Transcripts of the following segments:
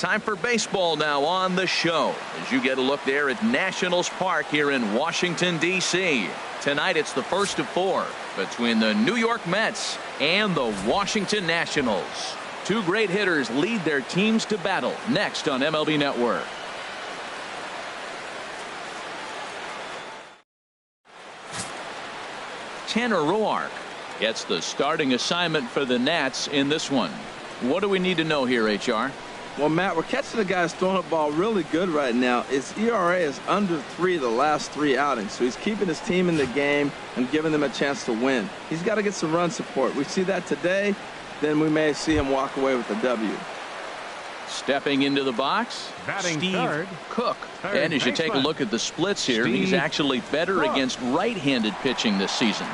Time for baseball now on the show as you get a look there at Nationals Park here in Washington, D.C. Tonight it's the first of 4 between the New York Mets and the Washington Nationals. Two great hitters lead their teams to battle next on MLB Network. Tanner Roark gets the starting assignment for the Nats in this one. What do we need to know here, HR? Well, Matt, we're catching the guy throwing the ball really good right now. His ERA is under 3 the last 3 outings, so he's keeping his team in the game and giving them a chance to win. He's got to get some run support. We see that today, then we may see him walk away with the W. Stepping into the box, Steve Cook. And as you take a look at the splits here, he's actually better against right-handed pitching this season.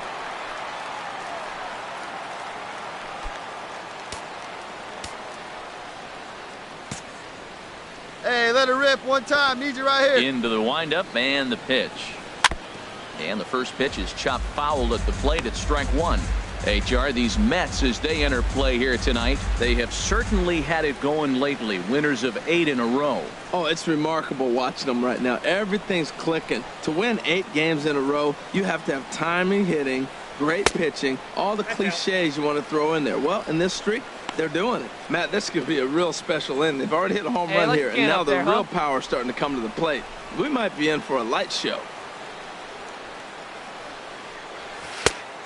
Hey, let it rip one time. Need you right here. Into the windup and the pitch. And the first pitch is chopped foul at the plate at strike 1. HR, these Mets, as they enter play here tonight, they have certainly had it going lately. Winners of 8 in a row. Oh, it's remarkable watching them right now. Everything's clicking. To win 8 games in a row, you have to have timing hitting, great pitching, all the cliches you want to throw in there. Well, in this streak, they're doing it. Matt, this could be a real special inning. They've already hit a home run here, and now the real power is starting to come to the plate. We might be in for a light show.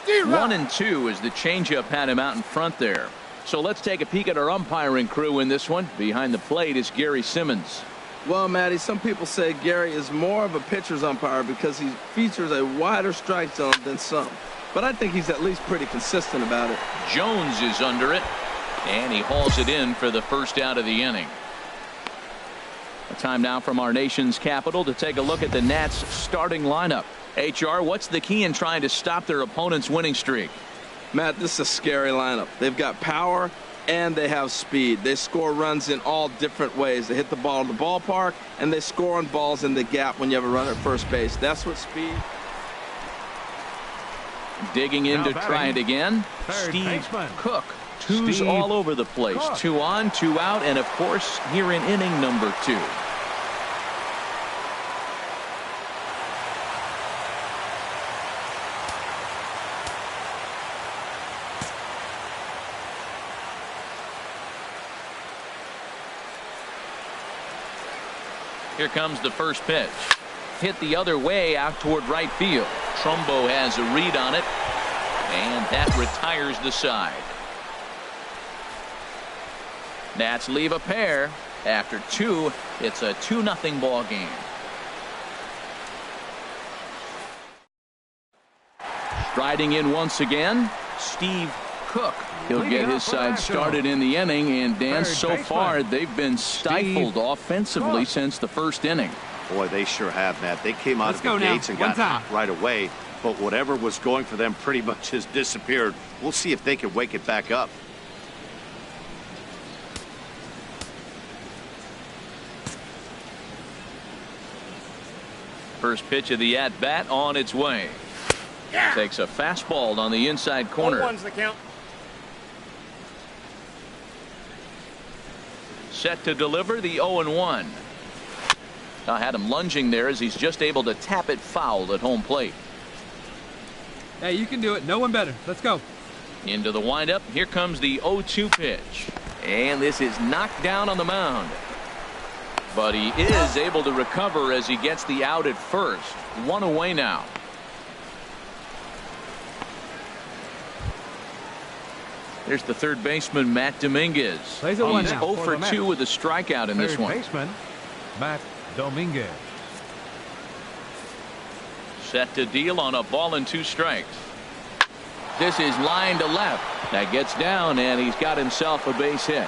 1-2 as the changeup had him out in front there. So let's take a peek at our umpiring crew in this one. Behind the plate is Gary Simmons. Well, Matty, some people say Gary is more of a pitcher's umpire because he features a wider strike zone than some. But I think he's at least pretty consistent about it. Jones is under it, and he hauls it in for the first out of the inning. A time now from our nation's capital to take a look at the Nats starting lineup. HR, what's the key in trying to stop their opponent's winning streak? Matt, this is a scary lineup. They've got power and they have speed. They score runs in all different ways. They hit the ball in the ballpark and they score on balls in the gap when you have a runner at first base. That's what speed. Digging in to try it again. Steve Cook. Twos all over the place. 2 on, 2 out, and of course here in inning number 2. Here comes the first pitch. Hit the other way out toward right field. Trumbo has a read on it, and that retires the side. Nats leave a pair. After 2, it's a 2-0 ball game. Striding in once again, Steve Cook. He'll get his side started in the inning, and Dan, so far they've been stifled offensively since the first inning. Boy, they sure have, Matt. They came out of the gates and got hot right away, but whatever was going for them pretty much has disappeared. We'll see if they can wake it back up. First pitch of the at-bat on its way. Takes a fastball on the inside corner. 1-1's the count. Set to deliver the 0-1. I had him lunging there as he's just able to tap it foul at home plate. Hey, you can do it. No one better. Let's go. Into the windup. Here comes the 0-2 pitch. And this is knocked down on the mound. But he is able to recover as he gets the out at first. 1 away now. There's the third baseman, Matt Dominguez. Plays a 1 He's now 0 for 2 with a strikeout in this one. Baseman, Matt Dominguez. Set to deal on a ball and 2 strikes. This is line to left. That gets down, and he's got himself a base hit.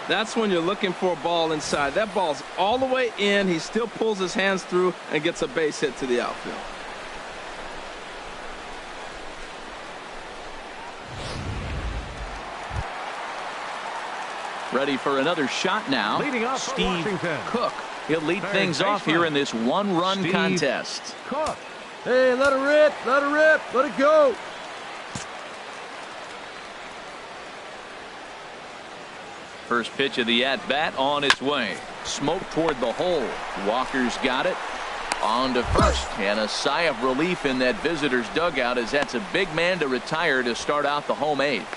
That's when you're looking for a ball inside. That ball's all the way in. He still pulls his hands through and gets a base hit to the outfield. Ready for another shot now. Leading off Steve Cook. He'll lead things off here in this 1-run contest. Cook. Hey, let it rip. Let it rip. Let it go. First pitch of the at-bat on its way. Smoke toward the hole. Walker's got it. On to first, and a sigh of relief in that visitor's dugout as that's a big man to retire to start out the home eighth.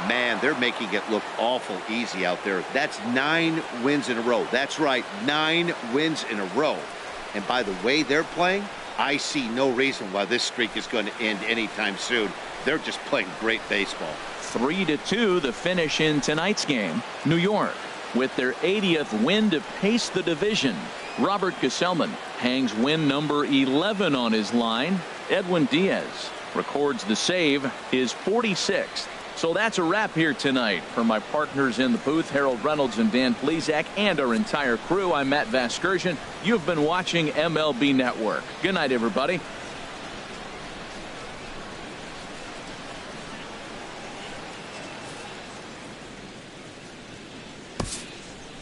Man, they're making it look awful easy out there. That's 9 wins in a row. That's right, 9 wins in a row. And by the way they're playing, I see no reason why this streak is going to end anytime soon. They're just playing great baseball. 3-2 the finish in tonight's game. New York with their 80th win to pace the division. Robert Gesellman hangs win number 11 on his line. Edwin Diaz records the save, his 46th. So that's a wrap here tonight. For my partners in the booth, Harold Reynolds and Dan Plesac, and our entire crew, I'm Matt Vasgersian. You've been watching MLB Network. Good night, everybody.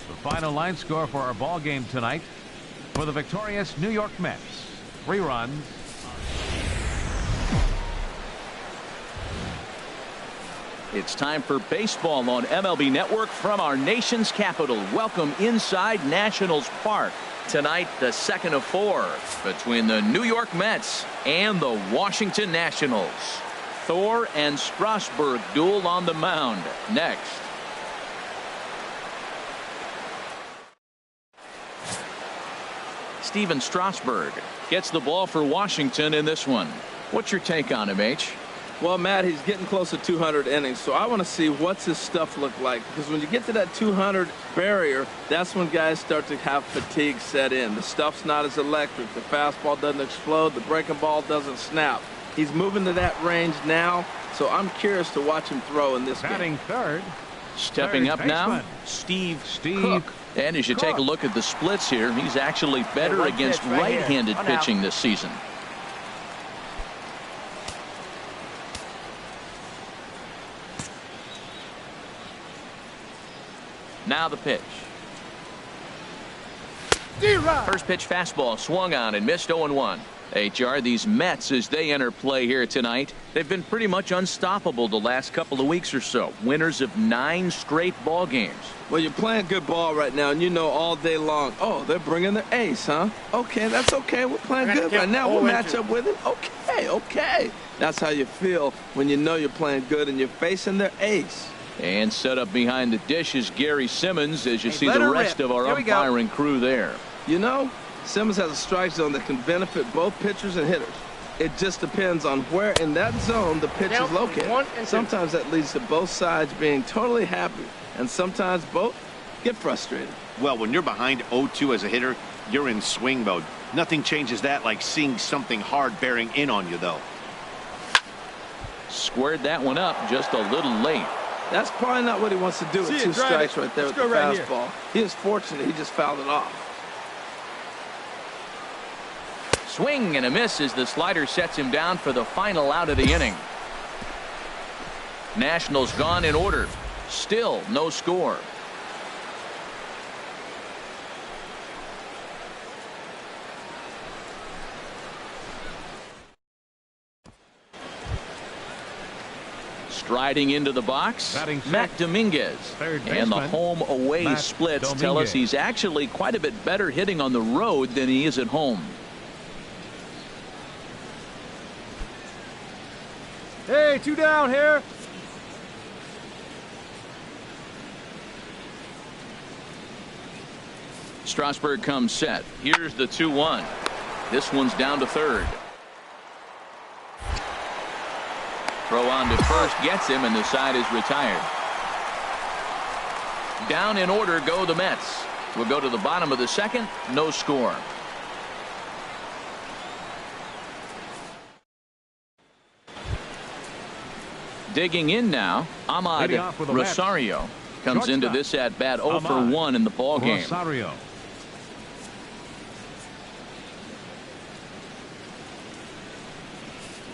The final line score for our ball game tonight: for the victorious New York Mets, 3 runs. It's time for baseball on MLB Network from our nation's capital. Welcome inside Nationals Park. Tonight, the second of 4 between the New York Mets and the Washington Nationals. Thor and Strasburg duel on the mound next. Steven Strasburg gets the ball for Washington in this one. What's your take on him, H? Well, Matt, he's getting close to 200 innings, so I want to see what's his stuff look like. Because when you get to that 200 barrier, that's when guys start to have fatigue set in. The stuff's not as electric. The fastball doesn't explode. The breaking ball doesn't snap. He's moving to that range now, so I'm curious to watch him throw in this game. Batting third. Stepping up now, Steve Cook. And as you take a look at the splits here, he's actually better against right-handed pitching this season. Now the pitch. First pitch fastball swung on and missed 0-1. HR, these Mets, as they enter play here tonight, they've been pretty much unstoppable the last couple of weeks or so. Winners of 9 straight ball games. Well, you're playing good ball right now, and you know all day long, oh, they're bringing their ace, huh? Okay, that's okay. We're playing good right now. We'll match up with it. Okay. That's how you feel when you know you're playing good and you're facing their ace. And set up behind the dish is Gary Simmons as you see the rest of our umpiring crew there. You know, Simmons has a strike zone that can benefit both pitchers and hitters. It just depends on where in that zone the pitch is located. Sometimes that leads to both sides being totally happy, and sometimes both get frustrated. Well, when you're behind 0-2 as a hitter, you're in swing mode. Nothing changes that like seeing something hard bearing in on you, though. Squared that one up just a little late. That's probably not what he wants to do with 2 strikes right there with the fastball. He is fortunate he just fouled it off. Swing and a miss as the slider sets him down for the final out of the inning. Nationals gone in order. Still no score. Striding into the box, Matt Dominguez. And the home-away splits tell us he's actually quite a bit better hitting on the road than he is at home. Hey, 2 down here. Strasburg comes set. Here's the 2-1. This one's down to third. Throw on to first gets him, and the side is retired. Down in order go the Mets. We'll go to the bottom of the second. No score. Digging in now, Ahmad Rosario comes into this at bat 0 for 1 in the ball game. Rosario.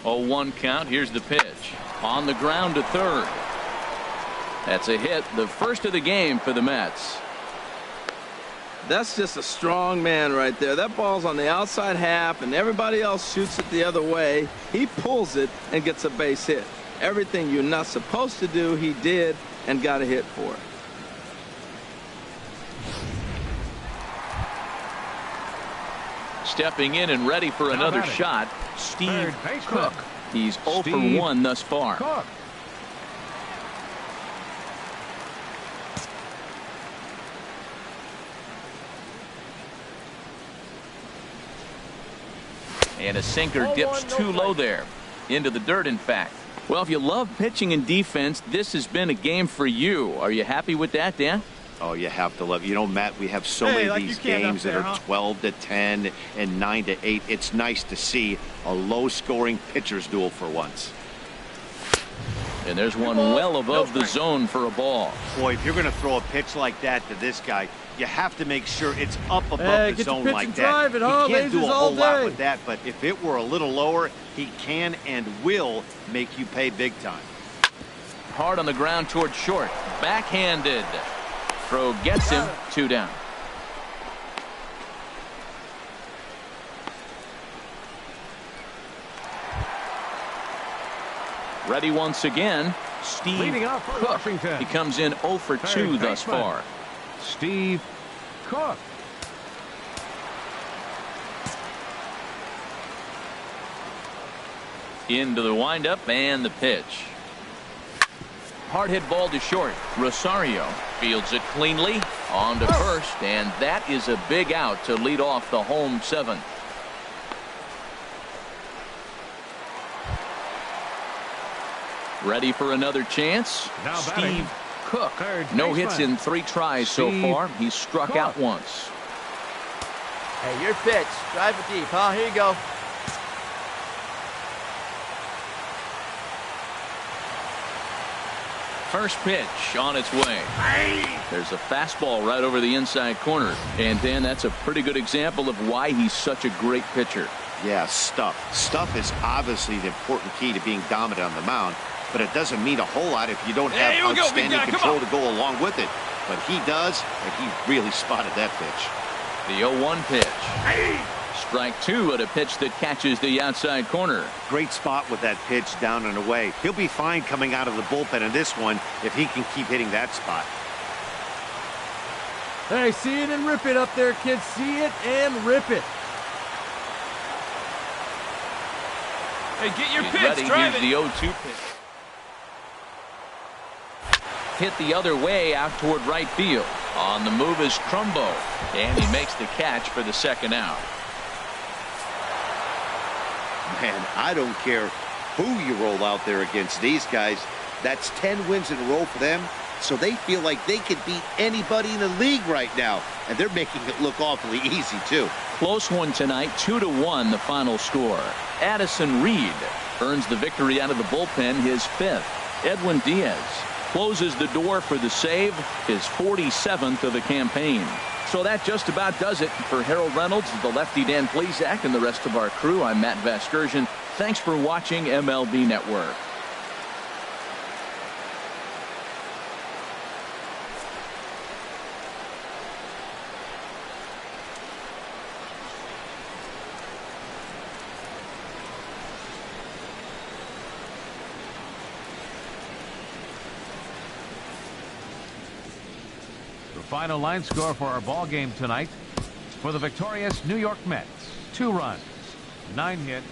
Oh, 1 count. Here's the pitch. On the ground to third. That's a hit, the first of the game for the Mets. That's just a strong man right there. That ball's on the outside half, and everybody else shoots it the other way. He pulls it and gets a base hit. Everything you're not supposed to do, he did and got a hit for it. Stepping in and ready for another shot, Steve Cook. He's 0 for 1 thus far. Cook. And a sinker dips too low there. Into the dirt, in fact. Well, if you love pitching and defense, this has been a game for you. Are you happy with that, Dan? Oh, you have to love it. You know, Matt, we have so many of these games that are 12 to 10 and 9 to 8. It's nice to see a low-scoring pitcher's duel for once. And there's one well above the zone for a ball. Boy, if you're going to throw a pitch like that to this guy, you have to make sure it's up above the zone like that. He can't do a whole lot with that, but if it were a little lower, he can and will make you pay big time. Hard on the ground toward short. Backhanded. Throw gets him. 2 down. Ready once again. Steve Cook. He comes in 0 for 2 thus far. Steve Cook. Into the windup and the pitch. Hard hit ball to short. Rosario fields it cleanly on to first, and that is a big out to lead off the home 7th. Ready for another chance. Steve Cook. No hits in 3 tries so far. He's struck out once. Hey, your pitch. Drive it deep, huh? Here you go. First pitch on its way. There's a fastball right over the inside corner. And Dan, that's a pretty good example of why he's such a great pitcher. Yeah, stuff. Stuff is obviously the important key to being dominant on the mound, but it doesn't mean a whole lot if you don't have outstanding control to go along with it. But he does, and he really spotted that pitch. The 0-1 pitch. Strike 2 at a pitch that catches the outside corner. Great spot with that pitch down and away. He'll be fine coming out of the bullpen in this one if he can keep hitting that spot. Hey, see it and rip it up there, kids. See it and rip it. Hey, get your pitch. Ready. Drive Here's the 0-2 pitch. Hit the other way out toward right field. On the move is Crumbo, and he makes the catch for the second out. Man, I don't care who you roll out there against these guys. That's 10 wins in a row for them, so they feel like they could beat anybody in the league right now, and they're making it look awfully easy, too. Close one tonight, 2-1 the final score. Addison Reed earns the victory out of the bullpen, his 5th. Edwin Diaz closes the door for the save, his 47th of the campaign. So that just about does it for Harold Reynolds, the lefty Dan Plesac, and the rest of our crew. I'm Matt Vasgersian. Thanks for watching MLB Network. Final line score for our ball game tonight. For the victorious New York Mets, 2 runs, 9 hits.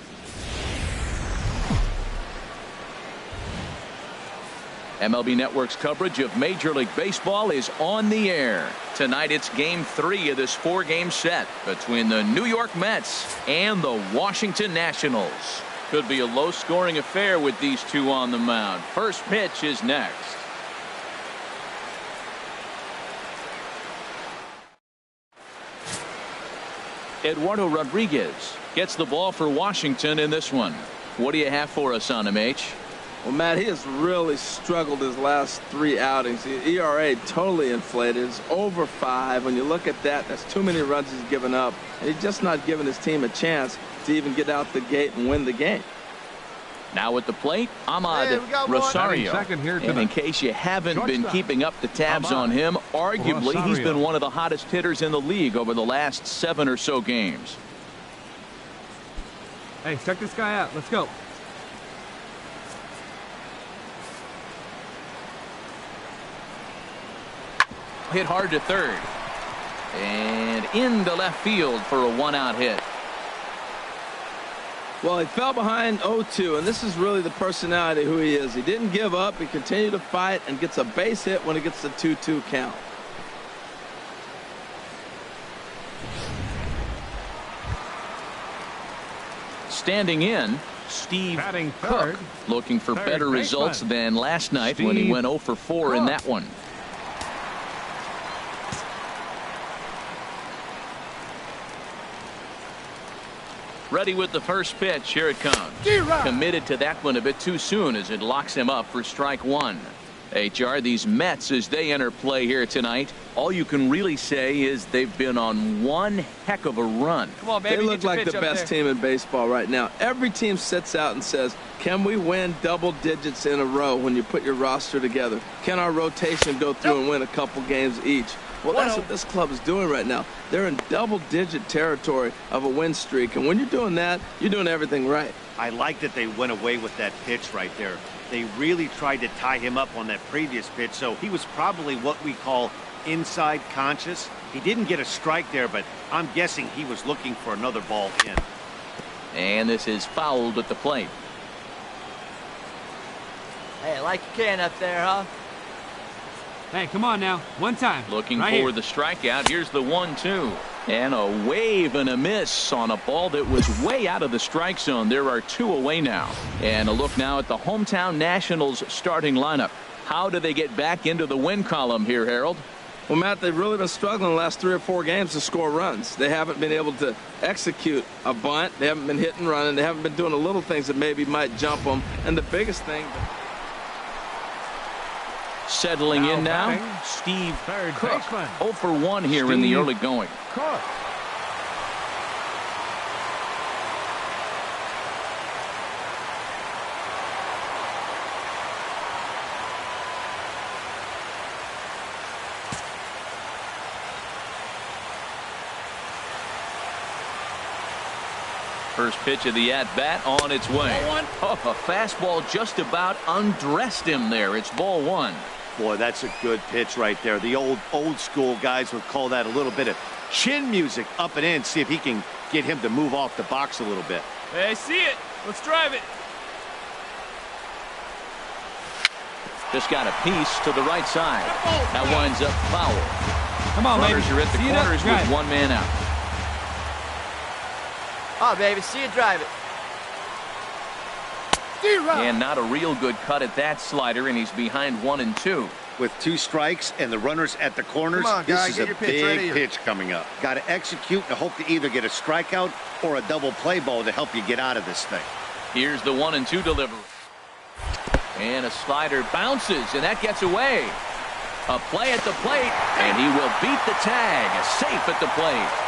MLB Network's coverage of Major League Baseball is on the air. Tonight it's Game 3 of this 4-game set between the New York Mets and the Washington Nationals. Could be a low-scoring affair with these two on the mound. First pitch is next. Eduardo Rodriguez gets the ball for Washington in this one. What do you have for us on him, H? Well, Matt, he has really struggled his last 3 outings. The ERA totally inflated. It's over 5. When you look at that, that's too many runs he's given up. And he's just not giving his team a chance to even get out the gate and win the game. Now at the plate, Ahmad Rosario. And in case you haven't been keeping up the tabs on him, arguably he's been one of the hottest hitters in the league over the last 7 or so games. Hey, check this guy out. Let's go. hit hard to third. And into left field for a one-out hit. Well, he fell behind 0-2, and this is really the personality who he is. He didn't give up. He continued to fight and gets a base hit when he gets the 2-2 count. Standing in, Steve Batting Cook, third. looking for Third better results baseman. than last night when he Steve went 0 for 4 in Cook. that one. Ready with the first pitch. Here it comes. Committed to that one a bit too soon as it locks him up for strike one. HR, these Mets, as they enter play here tonight, all you can really say is they've been on one heck of a run. Come on, baby. They look get your like pitch the up best there. team in baseball right now. Every team sits out and says, can we win double digits in a row when you put your roster together? Can our rotation go through and win a couple games each? Well, that's what this club is doing right now. They're in double-digit territory of a win streak, and when you're doing that, you're doing everything right. I like that they went away with that pitch right there. They really tried to tie him up on that previous pitch, so he was probably what we call inside conscious. He didn't get a strike there, but I'm guessing he was looking for another ball in. And this is fouled at the plate. Hey, like you can up there, huh? Hey, come on now. One time. Looking right for here. the strikeout. Here's the 1-2. And a wave and a miss on a ball that was way out of the strike zone. There are two away now. And a look now at the hometown Nationals starting lineup. How do they get back into the win column here, Harold? Well, Matt, they've really been struggling the last 3 or 4 games to score runs. They haven't been able to execute a bunt. They haven't been hitting and running. They haven't been doing the little things that maybe might jump them. And the biggest thing... Settling in now, batting, Steve third Cook. baseman. 0 for 1 here in the Steve early going. Cook. First pitch of the at-bat on its way. Oh, a fastball just about undressed him there. It's ball one. Boy, that's a good pitch right there. The old school guys would call that a little bit of chin music up and in. See if he can get him to move off the box a little bit. Hey, I see it. Let's drive it. Just got a piece to the right side. That winds up foul. Come on, Runners baby. are at the See it up, corners drive with it. one man out. Oh, baby, see you drive it. And not a real good cut at that slider, and he's behind 1 and 2. With 2 strikes and the runners at the corners, Come on, guy, this is get a your pitch right big here. pitch coming up. Got to execute and hope to either get a strikeout or a double play ball to help you get out of this thing. Here's the 1 and 2 delivery. And a slider bounces, and that gets away. A play at the plate, and he will beat the tag. Safe at the plate.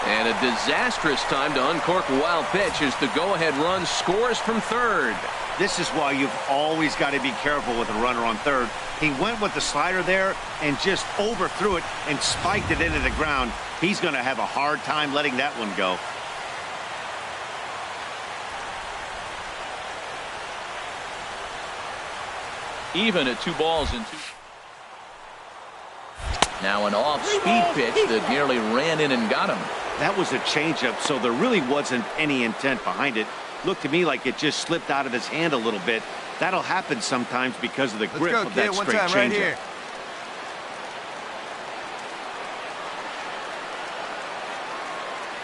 And a disastrous time to uncork a wild pitch as the go-ahead run scores from third. This is why you've always got to be careful with a runner on third. He went with the slider there and just overthrew it and spiked it into the ground. He's going to have a hard time letting that one go. Even at 2 balls and 2. Now an off-speed pitch that nearly ran in and got him. That was a changeup, so there really wasn't any intent behind it. Looked to me like it just slipped out of his hand a little bit. That'll happen sometimes because of the grip Let's go, of that kid. One straight time right changeup. here.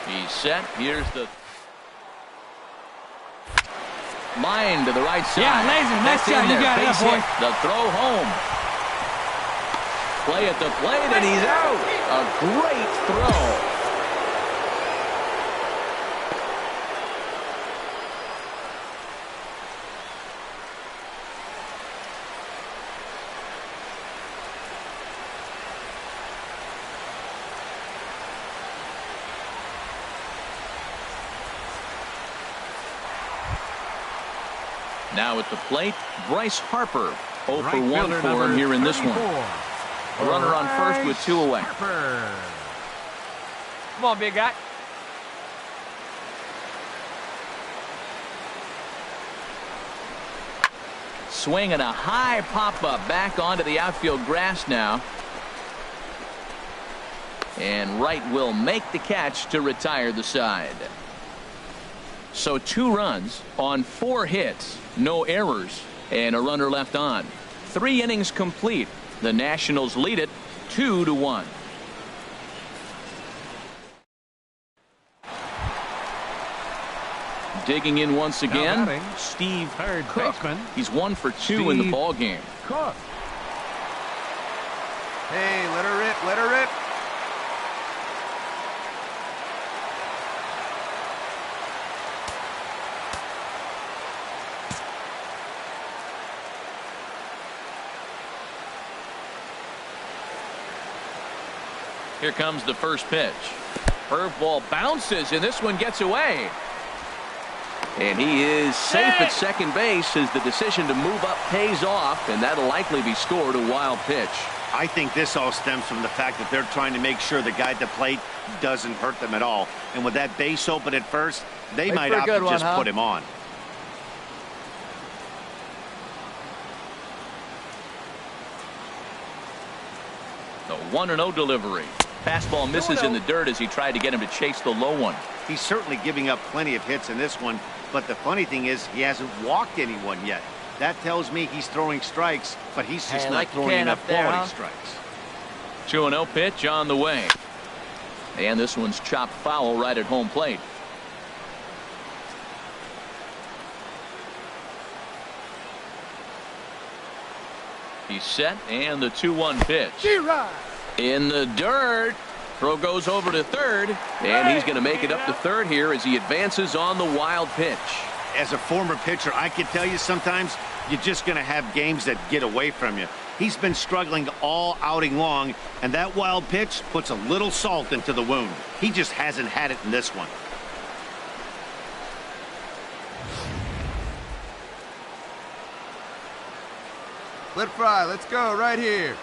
He's set. Here's the line to the right side. Yeah, laser. Nice That's in shot. You there. got it, Base boy. hit. The throw home. Play at the plate, and he's out. A great throw. Now at the plate, Bryce Harper. 0 for 1 Right for fielder him here in this one. 34. A runner on first with 2 away. Harper. Come on, big guy. Swinging a high pop-up back onto the outfield grass now. And Wright will make the catch to retire the side. So 2 runs on 4 hits, no errors, and a runner left on. 3 innings complete. The Nationals lead it 2-1. Digging in once again, Steve Cook. He's 1 for 2 in the ball game. Cook. Hey, let her rip, let her rip. Here comes the first pitch. Curveball bounces, and this one gets away. And he is safe at second base as the decision to move up pays off, and that'll likely be scored a wild pitch. I think this all stems from the fact that they're trying to make sure the guy at the plate doesn't hurt them at all. And with that base open at first, they might opt to just put him on. The 1-0 delivery. Fastball misses in the dirt as he tried to get him to chase the low one. He's certainly giving up plenty of hits in this one, but the funny thing is he hasn't walked anyone yet. That tells me he's throwing strikes, but he's just not throwing enough quality strikes. 2-0 pitch on the way. And this one's chopped foul right at home plate. He's set, and the 2-1 pitch. In the dirt. Throw goes over to third, and he's going to make it up to third here as he advances on the wild pitch. As a former pitcher, I can tell you sometimes you're just going to have games that get away from you. He's been struggling all outing long, and that wild pitch puts a little salt into the wound. He just hasn't had it in this one. Let fry, let's go right here.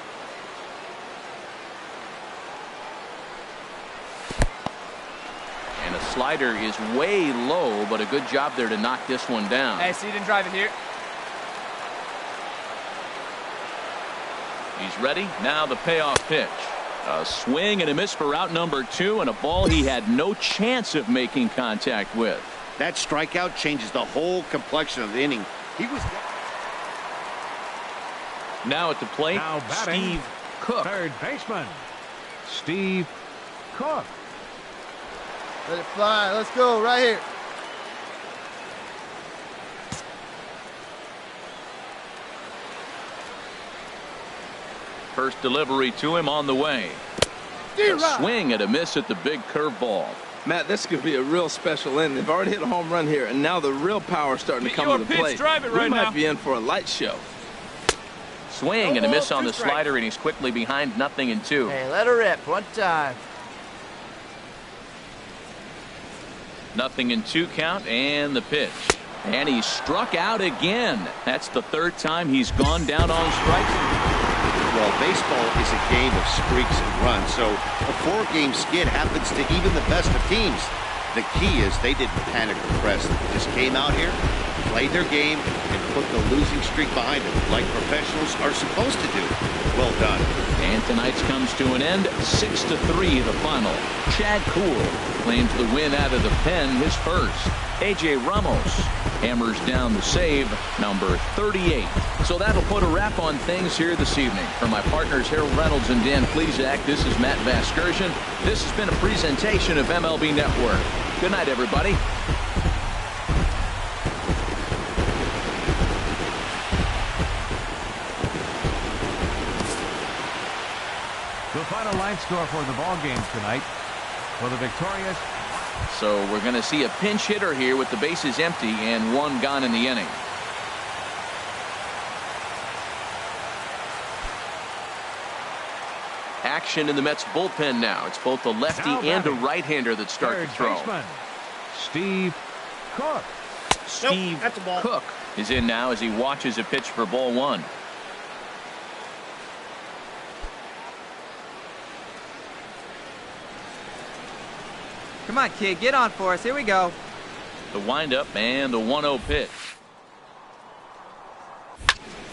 And a slider is way low, but a good job there to knock this one down. Hey, so you didn't drive it here. He's ready. Now the payoff pitch. A swing and a miss for out number 2, and a ball he had no chance of making contact with. That strikeout changes the whole complexion of the inning. He was. Now at the plate, Steve Cook. Third baseman, Steve Cook. Let it fly. Let's go right here. First delivery to him on the way. A swing and a miss at the big curveball. Matt, this could be a real special inning. They've already hit a home run here, and now the real power is starting to come to the plate. We might be in for a light show. Swing and a miss on the slider, and he's quickly behind 0-2. Hey, let her rip one time. 0-2 count, and the pitch. And he's struck out again. That's the 3rd time he's gone down on strikes. Well, baseball is a game of streaks and runs, so a 4-game skid happens to even the best of teams. The key is they didn't panic or press. They just came out here, played their game, and put the losing streak behind them, like professionals are supposed to do. Well done. And tonight's comes to an end, 6-3 the final. Chad Kuhl claims the win out of the pen, his first. A.J. Ramos hammers down the save, number 38. So that'll put a wrap on things here this evening. For my partners Harold Reynolds and Dan Plesac, this is Matt Vasgersian. This has been a presentation of MLB Network. Good night, everybody. The final line score for the ball game tonight for the victorious. So we're going to see a pinch hitter here with the bases empty and 1 gone in the inning. Action in the Mets bullpen now. It's both a lefty and a right-hander that start to throw. Baseman, Steve Cook. Steve Cook is in now as he watches a pitch for ball 1. Come on, kid, get on for us. Here we go. The windup and the 1-0 pitch.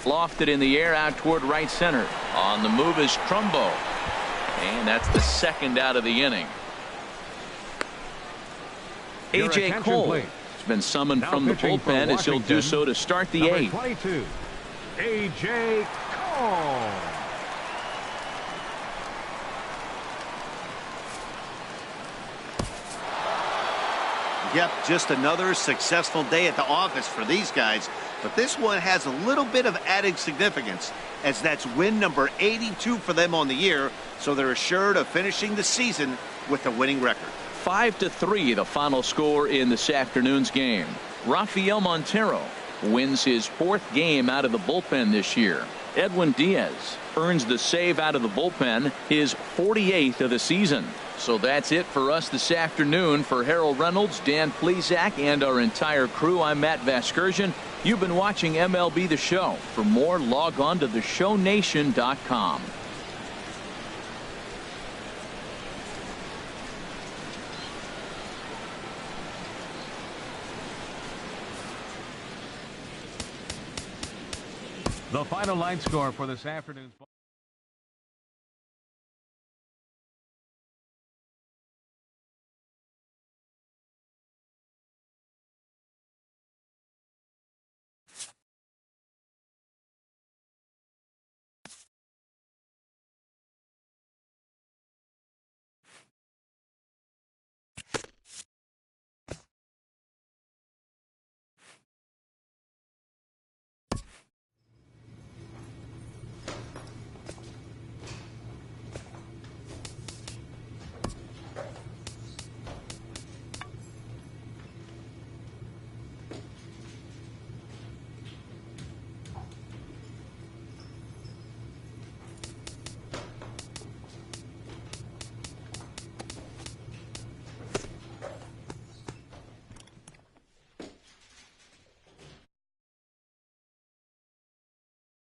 Lofted in the air out toward right center. On the move is Trumbo. And that's the second out of the inning. Your A.J. attention, Cole please. has been summoned Now from the pitching for bullpen as he'll do Washington, so to start the number 8th. 22, A.J. Cole. Yep, just another successful day at the office for these guys. But this one has a little bit of added significance, as that's win number 82 for them on the year, so they're assured of finishing the season with a winning record. 5-3 the final score in this afternoon's game. Rafael Montero wins his 4th game out of the bullpen this year. Edwin Diaz earns the save out of the bullpen, his 48th of the season. So that's it for us this afternoon. For Harold Reynolds, Dan Plesac, and our entire crew, I'm Matt Vasgersian. You've been watching MLB The Show. For more, log on to theshownation.com. The final line score for this afternoon's